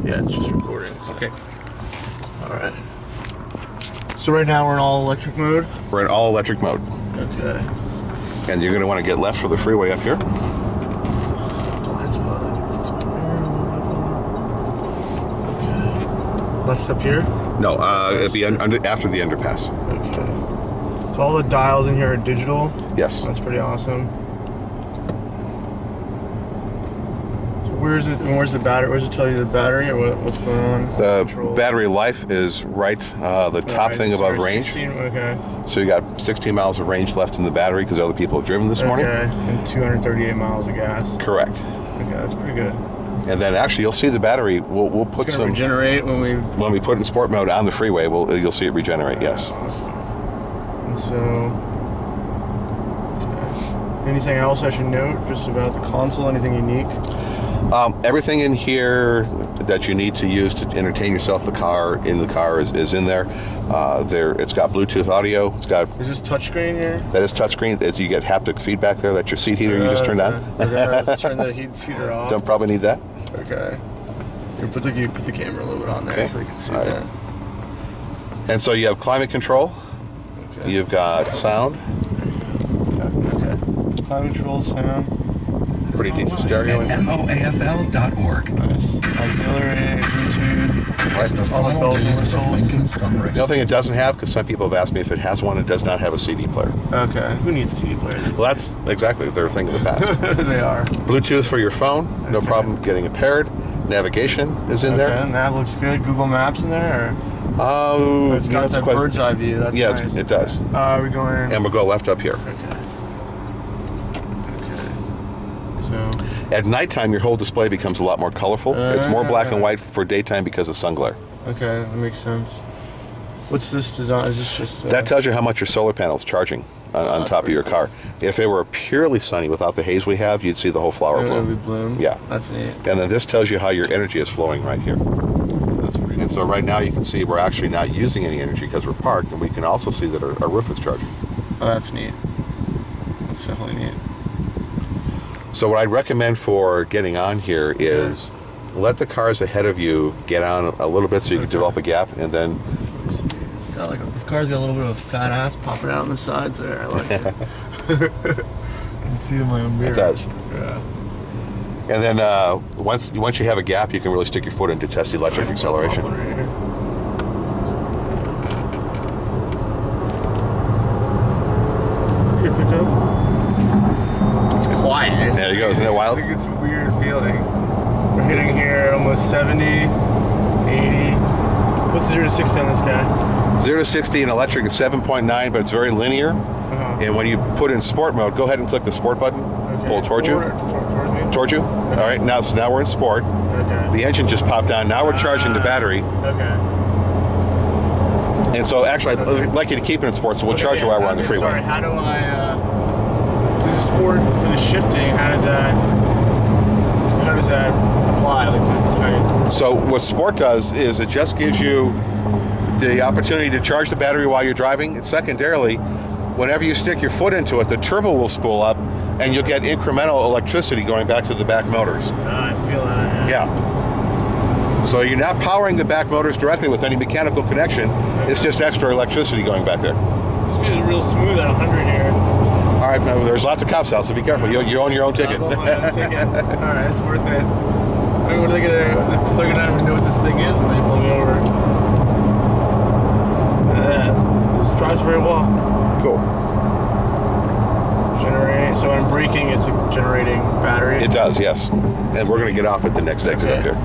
Yeah, it's just recording. Okay. All right. So right now we're in all electric mode? We're in all electric mode. Okay. And you're going to want to get left for the freeway up here. Blind spot. Okay. Left up here? No, it'll be after the underpass. Okay. So all the dials in here are digital? Yes. That's pretty awesome. Where's it? And where's the battery? Where's it tell you the battery or what's going on? The battery life is right, the top thing above range. 16, okay. So you got 16 miles of range left in the battery because other people have driven this morning. Okay, and 238 miles of gas. Correct. Okay, that's pretty good. And then actually, you'll see the battery. We'll put some regenerate when we put it in sport mode on the freeway. You'll see it regenerate. Yes. Awesome. And so, okay. Anything else I should note just about the console? Anything unique? Everything in here that you need to use to entertain yourself in the car is in there. It's got Bluetooth audio. It's got. Is this touchscreen here? That is touchscreen. You get haptic feedback there. That's your seat heater you just turned on. Okay, let's turn the heater off. Don't probably need that. Okay. You put the camera a little bit on there so they can see that. And so you have climate control. Okay. You've got sound. Okay. Climate control, sound. Pretty decent stereo in here. MOAFL.org. Nice. Auxiliary, Bluetooth. It's the final days of the Lincoln Summer. The other thing it doesn't have, because some people have asked me if it has one, it does not have a CD player. Okay. Who needs CD players? Well, that's exactly their thing of the past. They are. Bluetooth for your phone, no problem getting it paired. Navigation is in there. Okay, nav looks good. Google Maps in there? Oh, it's got that bird's eye view. That's nice. It does. We're going. And we'll go left up here. Okay. So at nighttime, your whole display becomes a lot more colorful. It's more black and white for daytime because of sun glare. Okay, that makes sense. What's this design? Is this just... That tells you how much your solar panel's charging on top of your car. If it were purely sunny without the haze we have, you'd see the whole flower bloom. Yeah. That's neat. And then this tells you how your energy is flowing right here. That's pretty And so right now you can see we're actually not using any energy because we're parked, and we can also see that our roof is charging. Oh, that's neat. That's definitely neat. So what I'd recommend for getting on here is let the cars ahead of you get on a little bit so you can develop a gap, and then... This car's got a little bit of a fat ass popping out on the sides there. I like it. I can see it in my own mirror. It does. Yeah. And then once you have a gap, you can really stick your foot in to test the electric acceleration. Good pickup. It's quiet. There you go. Isn't it wild? It's a weird feeling. We're hitting here almost 70, 80. What's the 0 to 60 on this guy? 0 to 60 in electric is 7.9, but it's very linear. And when you put in sport mode, go ahead and click the sport button. Okay. Pull it towards you. Towards you. Okay. All right. Now we're in sport. Okay. The engine just popped on. Now we're charging the battery. Okay. And so actually, I'd like you to keep it in sport, so we'll charge you while we're on the freeway. Sorry. How do I? This is sport for the shifting. How does that apply? So what sport does is it just gives you the opportunity to charge the battery while you're driving. And secondarily, whenever you stick your foot into it, the turbo will spool up, and you'll get incremental electricity going back to the back motors. I feel that. Yeah. So you're not powering the back motors directly with any mechanical connection. It's just extra electricity going back there. This is real smooth at 100 here. All right, now, there's lots of cops out, so be careful. You own your own ticket. All right, it's worth it. I mean, they're gonna have to know what this thing is when they pull me over. This drives very well. Cool. Generate. So when I'm braking, it's generating battery. It does, yes. And we're going to get off at the next exit up here. Good.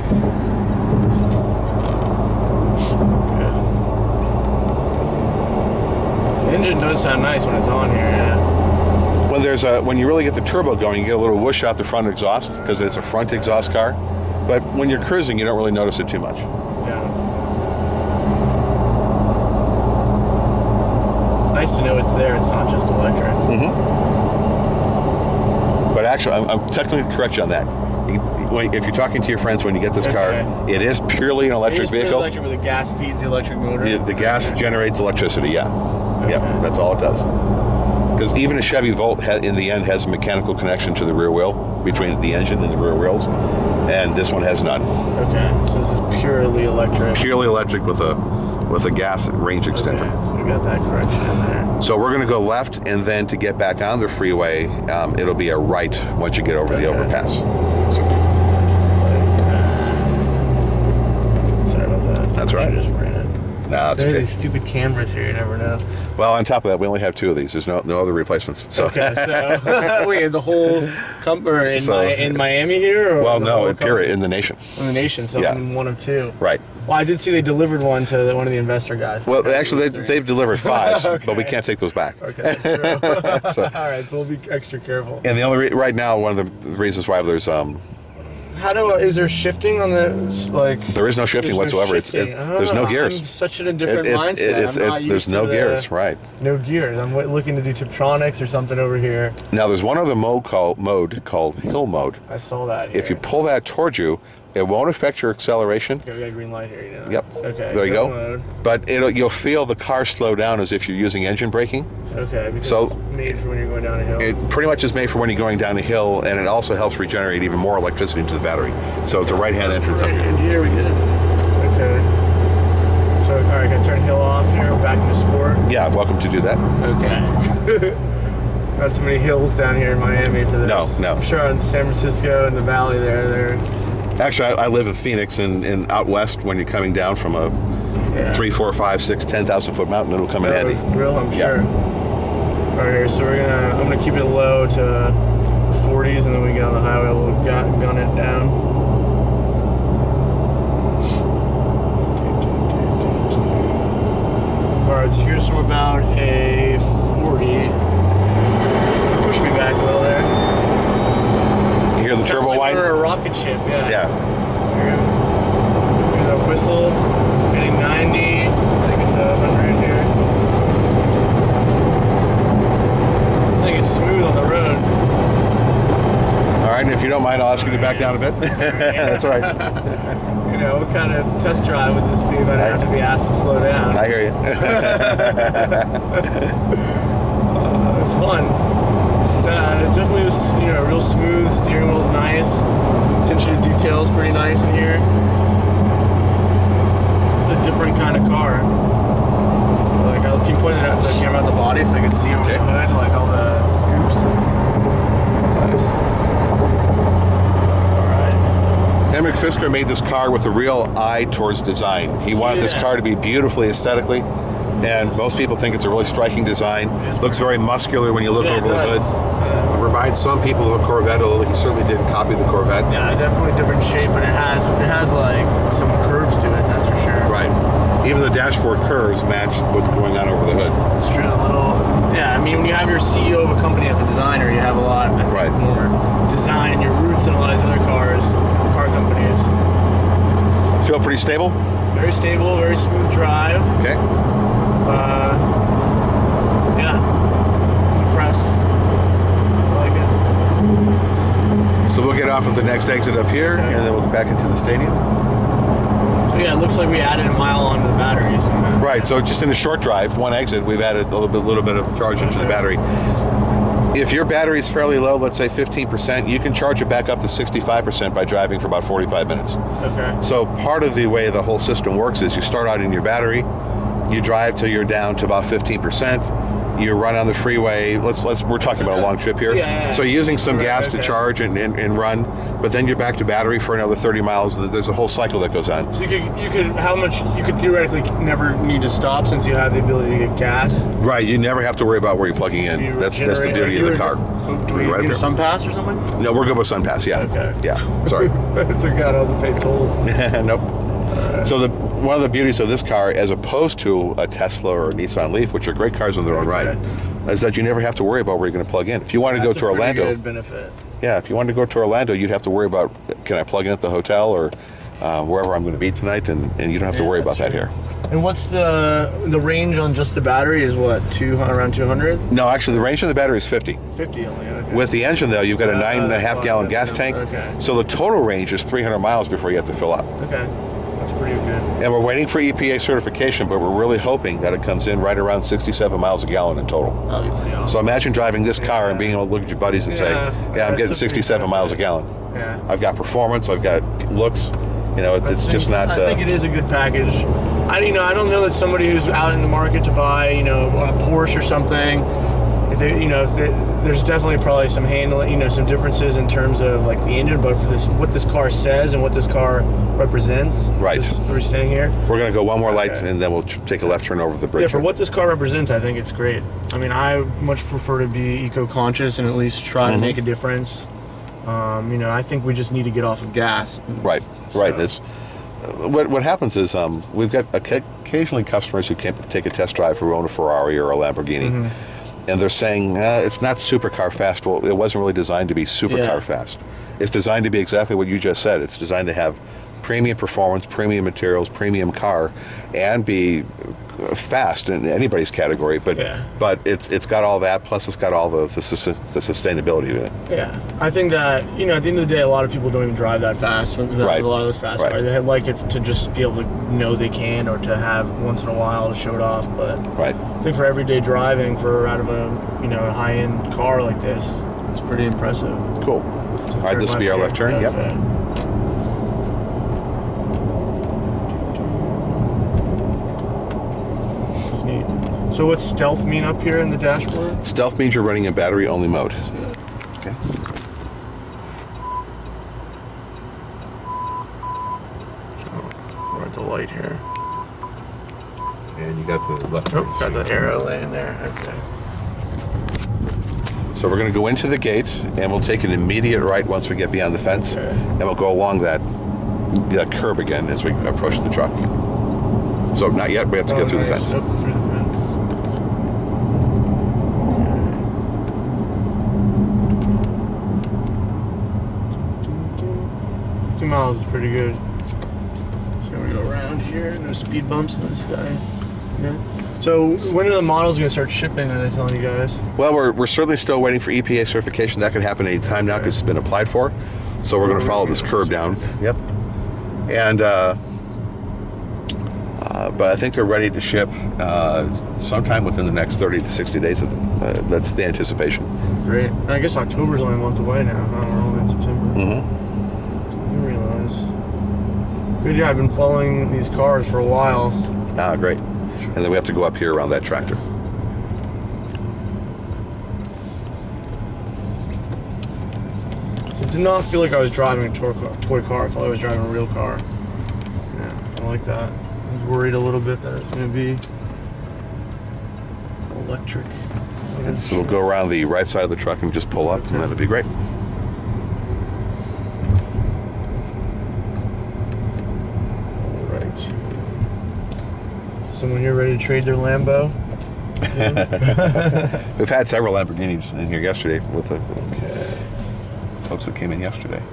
The engine does sound nice when it's on here. Yeah. When you really get the turbo going, you get a little whoosh out the front exhaust because it's a front exhaust car. But when you're cruising, you don't really notice it too much. Yeah. It's nice to know it's there. It's not just electric. Mm-hmm. But actually, I'm technically correct you on that. If you're talking to your friends when you get this car, it is purely an electric vehicle. Electric, where the gas feeds the electric motor. The gas generates electricity. Yeah. Okay. Yep. That's all it does. Because even a Chevy Volt, in the end, has a mechanical connection to the rear wheel between the engine and the rear wheels. and this one has none. Okay, so this is purely electric. Purely electric with a gas range extender. Okay, so we got that correction in there. So we're going to go left, and then to get back on the freeway, it'll be a right once you get over the overpass. So, sorry about that. That's right. Just ran it. nah, it's There are okay. these stupid cameras here. You never know. Well, on top of that, we only have 2 of these. There's no other replacements. So. Okay, so wait, the whole in Miami here? Or Well, the no, whole period, in the nation. in the nation. So Yeah. I'm one of 2. Right. Well, I did see they delivered one to one of the investor guys. Well, actually, they've delivered 5, Okay. but we can't take those back. Okay. So- All right, so we'll be extra careful. And the only right now, one of the reasons why there's Is there shifting on the there is no shifting There's no whatsoever. shifting. There's no gears. I'm such in a different mindset. There's no gears, right? No gears. I'm looking to do Tiptronics or something over here. Now there's one other mode called hill mode. I saw that here. If you pull that towards you, it won't affect your acceleration. Okay, we got a green light here. You know? Yep. Okay. There you go. Mode. But you'll feel the car slow down as if you're using engine braking. Okay. Because So- it's made for when you're going down a hill. It pretty much is made for when you're going down a hill, and it also helps regenerate even more electricity into the battery. So it's a right-hand entrance up Right here. in here we did. Okay. So, all right, can I turn hill off here? We're back into sport. Yeah, welcome to do that. Okay. Not too many hills down here in Miami for this. No. I'm sure in San Francisco and the valley there. Actually, I live in Phoenix, and out west, when you're coming down from a 3, 4, 5, 6, 10,000 foot mountain, it'll come in handy. Real, I'm Yeah. sure. All right, so I'm gonna keep it low to the 40s, and then when we get on the highway, we'll gun it down. All right, so here's from about a 40. Push me back a little there. You hear the turbo Sounds like whine? we're a rocket ship, yeah. Yeah. Here's a whistle, hitting 90, take it to 100 here. This thing is smooth on the road. All right, and if you don't mind, I'll ask you to back down a bit. That's all right. You know, what kind of test drive would this be if I have to be asked to slow down? I hear you. It's fun. It definitely was, real smooth. Steering wheel's nice. Attention to detail is pretty nice in here. It's a different kind of car. Like, I'll keep pointing the camera at the body so I can see over the hood, like all the scoops. It's nice. Henrik Fisker made this car with a real eye towards design. He wanted this car to be beautifully aesthetically, and most people think it's a really striking design. Looks very muscular when you look over the hood. Reminds some people of a Corvette, although he certainly didn't copy the Corvette. Yeah, definitely different shape, but it has like some curves to it. That's for sure. Right. Even the dashboard curves match what's going on over the hood. It's true. I mean, when you have your CEO of a company as a designer, you have a lot more design in your roots than a lot of these other car companies. Feel pretty stable? Very stable, very smooth drive. Okay. Yeah. Impressed. I like it. So we'll get off at the next exit up here, and then we'll go back into the stadium. So yeah, it looks like we added a mile onto the batteries. Right, so just in a short drive, one exit, we've added a little bit of charge into the battery. If your battery is fairly low, let's say 15%, you can charge it back up to 65% by driving for about 45 minutes. Okay. So part of the way the whole system works is you start out in your battery, you drive till you're down to about 15%, you run on the freeway. We're talking about a long trip here. Yeah. So you're using some gas to charge and run, but then you're back to battery for another 30 miles. There's a whole cycle that goes on. So you could theoretically never need to stop since you have the ability to get gas. Right, you never have to worry about where you're plugging in. That's the beauty of the car. Do we Right need a there. Sun Pass or something? No, we're good with Sun Pass, yeah. Okay. Yeah, sorry. So got all the paid tolls. Nope. So one of the beauties of this car, as opposed to a Tesla or a Nissan Leaf, which are great cars on their own right, is that you never have to worry about where you're going to plug in. If you want to go to Orlando, Good benefit. yeah, if you wanted to go to Orlando, you'd have to worry about, can I plug in at the hotel or wherever I'm going to be tonight, and you don't have to worry about that here. And what's the range on just the battery is what, around 200? No, actually, the range of the battery is 50. 50 only, okay. With the engine, though, you've got a 9.5 gallon gas tank, okay. so the total range is 300 miles before you have to fill up. Okay, that's pretty good. And we're waiting for EPA certification, but we're really hoping that it comes in right around 67 miles a gallon in total. That'll be pretty awesome. So imagine driving this car and being able to look at your buddies and say, yeah, I'm getting 67 miles a gallon. Yeah. I've got performance. I've got looks. You know, it's just not. I think it is a good package. I don't know that somebody who's out in the market to buy, a Porsche or something. There's definitely probably some handling, some differences in terms of like the engine, but for what this car says and what this car represents. Right. We're staying here. We're going to go one more light, and then we'll take a left turn over the bridge. Yeah, for what this car represents, I think it's great. I mean, I much prefer to be eco-conscious and at least try to make a difference. I think we just need to get off of gas. Right. This. What happens is we've got occasionally customers who can take a test drive who own a Ferrari or a Lamborghini. And they're saying, it's not supercar fast. Well, it wasn't really designed to be supercar fast. It's designed to be exactly what you just said. It's designed to have premium performance, premium materials, premium car, and be fast in anybody's category. But it's got all that, plus it's got all the sustainability to it. Yeah. I think that, at the end of the day, a lot of people don't even drive that fast. With a lot of those fast cars. They like it to just be able to know they can, or to have once in a while to show it off. But I think for everyday driving, out of a high-end car like this, it's pretty impressive. Cool. All right, this will be our left turn. Yep. That's neat. So what's stealth mean up here in the dashboard? Stealth means you're running in battery-only mode. Okay. We're at the light here. And you got the left turn. Got the arrow laying there. Okay. So we're going to go into the gate, and we'll take an immediate right once we get beyond the fence, and we'll go along that curb again as we approach the truck. So not yet. We have to go through the fence. Yep, through the fence. Okay. 2 miles is pretty good. So we go around here. No speed bumps in this guy. Yeah. So when are the models going to start shipping, are they telling you guys? Well, we're certainly still waiting for EPA certification. That could happen any time now because it's been applied for. So we're going to follow this curve down. Yep. And but I think they're ready to ship sometime within the next 30 to 60 days. That's the anticipation. Great. And I guess October's only a month away now. We're only in September. Didn't realize. Good. Yeah, I've been following these cars for a while. Ah, great. And then we have to go up here around that tractor. So it did not feel like I was driving a toy car. I felt like I was driving a real car. Yeah, I like that. I was worried a little bit that it's going to be electric. And so we'll go around the right side of the truck and just pull up, and that'll be great. All right. Someone here ready to trade their Lambo? We've had several Lamborghinis in here yesterday with the folks that came in yesterday.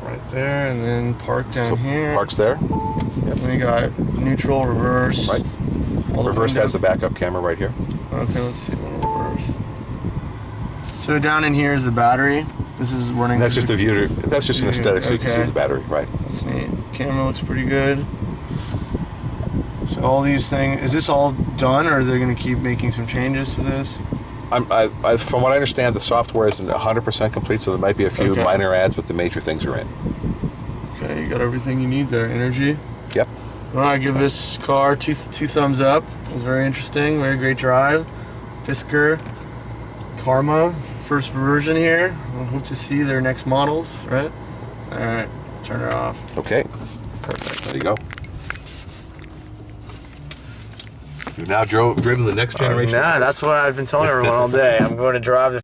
Right there, and then park down here. Parks there. Yep, we got neutral, reverse. Right. Reverse has the backup camera right here. Okay, let's see reverse. So down in here is the battery. This is running. And that's just a view. That's just an aesthetic, so you can see the battery, right? That's neat. Camera looks pretty good. So all these things, is this all done, or are they going to keep making some changes to this? From what I understand, the software isn't 100% complete, so there might be a few minor adds, but the major things are in. Okay, you got everything you need there. Energy. Yep. All right, give this car two thumbs up. It was very interesting, very great drive. Fisker Karma, first version here. I hope to see their next models, right? All right, turn her off. Okay. Perfect. There you go. You've now driven the next generation. Nah, that's what I've been telling everyone all day. I'm going to drive the